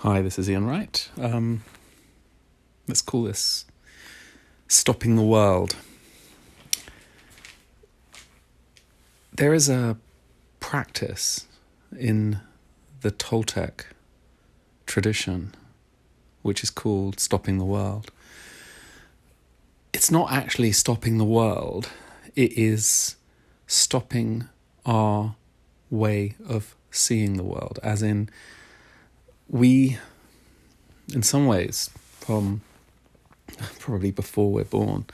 Hi, this is Ian Wright. Let's call this Stopping the World. There is a practice in the Toltec tradition which is called stopping the world. It's not actually stopping the world, it is stopping our way of seeing the world, as in we, in some ways, from probably before we're born,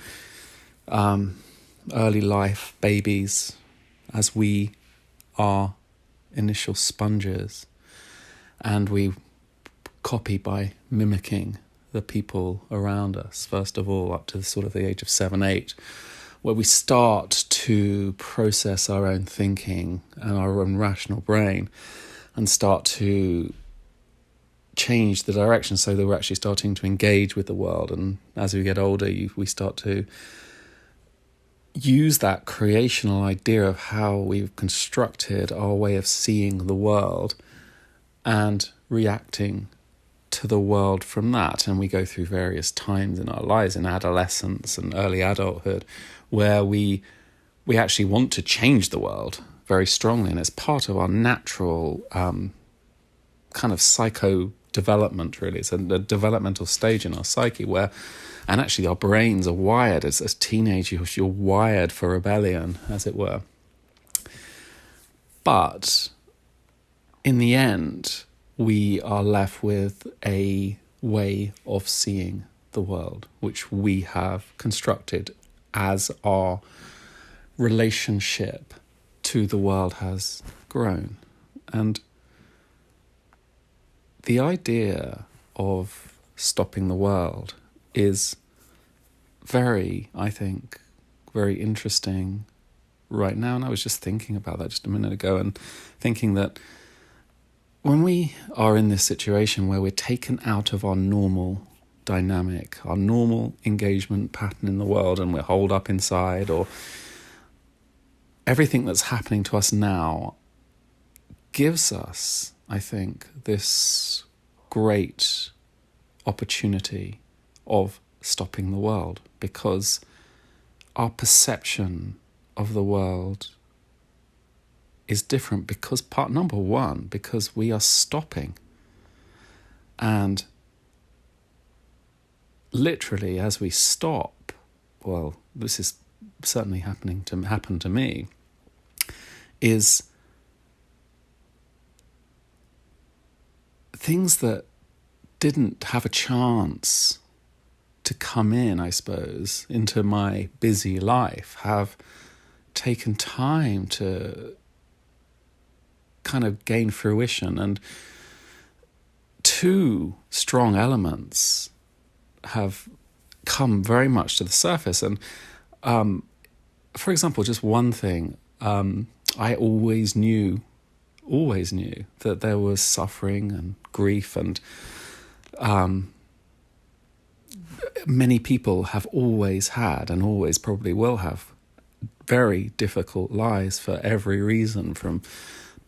early life, babies, as we are initial sponges, and we copy by mimicking the people around us, first of all, up to sort of the age of 7, 8, where we start to process our own thinking and our own rational brain and start to change the direction so that we're actually starting to engage with the world. And as we get older, we start to use that creational idea of how we've constructed our way of seeing the world and reacting to the world from that. And we go through various times in our lives, in adolescence and early adulthood, where we actually want to change the world very strongly, and it's part of our natural kind of psycho development, really. It's a developmental stage in our psyche where, and actually our brains are wired as teenagers, you're wired for rebellion, as it were. But in the end, we are left with a way of seeing the world, which we have constructed as our relationship to the world has grown. And the idea of stopping the world is I think, very interesting right now. And I was just thinking about that just a minute ago and thinking that when we are in this situation where we're taken out of our normal dynamic, our normal engagement pattern in the world, and we're holed up inside, or everything that's happening to us now gives us, I think, this great opportunity of stopping the world, because our perception of the world is different because number one, because we are stopping. And literally as we stop, well, this is certainly happened to me, is things that didn't have a chance to come in, I suppose, into my busy life have taken time to kind of gain fruition. And two strong elements have come very much to the surface. And for example, just one thing, I always knew that there was suffering and grief, and many people have always had and always probably will have very difficult lives for every reason, from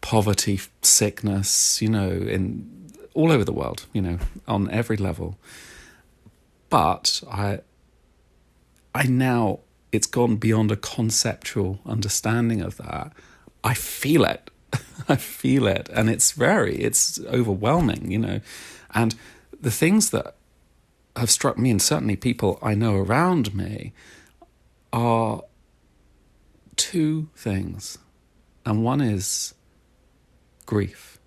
poverty, sickness, in all over the world, on every level. But I now, it's gone beyond a conceptual understanding of that. I feel it. I feel it. And it's overwhelming, And the things that have struck me, and certainly people I know around me, are two things. And one is grief,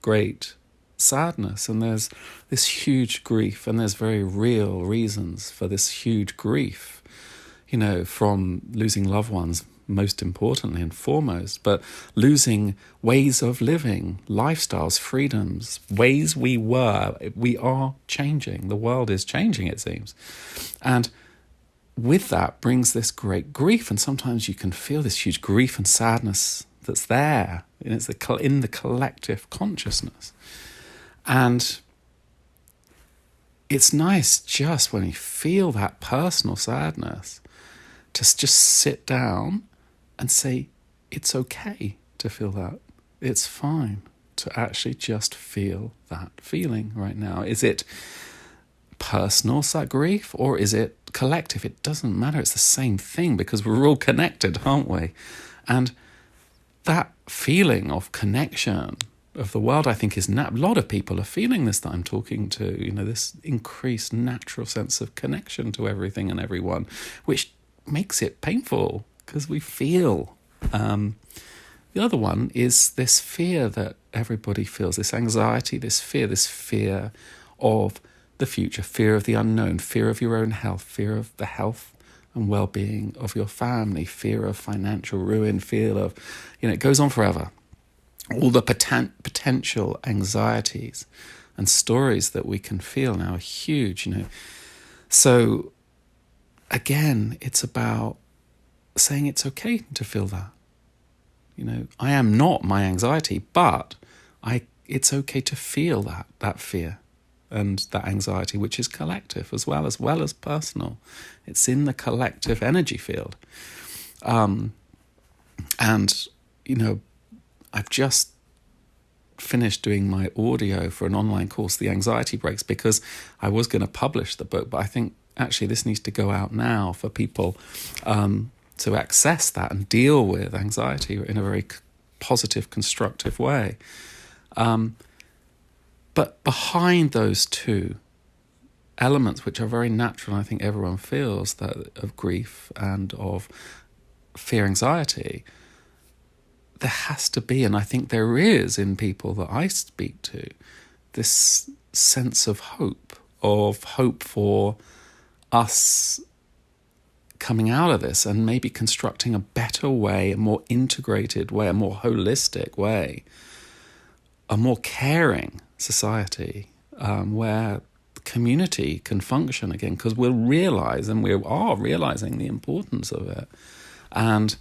great sadness. And there's this huge grief, and there's very real reasons for this huge grief, from losing loved ones, most importantly and foremost, but losing ways of living, lifestyles, freedoms, ways we are changing. The world is changing, it seems. And with that brings this great grief. And sometimes you can feel this huge grief and sadness that's there, and it's in the collective consciousness. And it's nice, just when you feel that personal sadness, to just sit down and say, it's okay to feel that. It's fine to actually just feel that feeling right now. Is it personal, that grief, or is it collective? It doesn't matter. It's the same thing because we're all connected, aren't we? And that feeling of connection of the world, I think, is a lot of people are feeling this that I'm talking to, this increased natural sense of connection to everything and everyone, which makes it painful because we feel. The other one is this fear that everybody feels, this anxiety, this fear of the future, fear of the unknown, fear of your own health, fear of the health and well-being of your family, fear of financial ruin, fear of, it goes on forever. All the potential anxieties and stories that we can feel now are huge, So, again, it's about saying it's okay to feel that. I am not my anxiety, but it's okay to feel that fear and that anxiety, which is collective as well as personal. It's in the collective energy field. And, I've just finished doing my audio for an online course, The Anxiety Breaks, because I was going to publish the book, but I think actually this needs to go out now for people to access that and deal with anxiety in a very positive, constructive way. But behind those two elements, which are very natural, and I think everyone feels that of grief and of fear, anxiety, there has to be, and I think there is in people that I speak to, this sense of hope for us coming out of this and maybe constructing a better way, a more integrated way, a more holistic way, a more caring society where community can function again, because we'll realize, and we are realizing, the importance of it and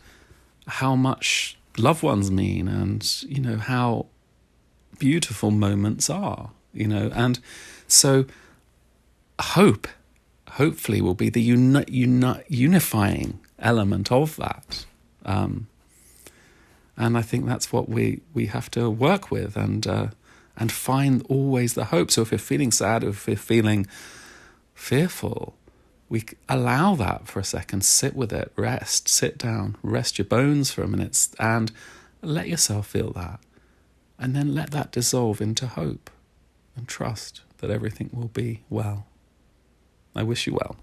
how much loved ones mean, and how beautiful moments are, and so hopefully will be the unifying element of that, and I think that's what we have to work with and find always the hope. So if you're feeling sad, or if you're feeling fearful, we allow that for a second, sit with it, sit down, rest your bones for a minute, and let yourself feel that. And then let that dissolve into hope and trust that everything will be well. I wish you well.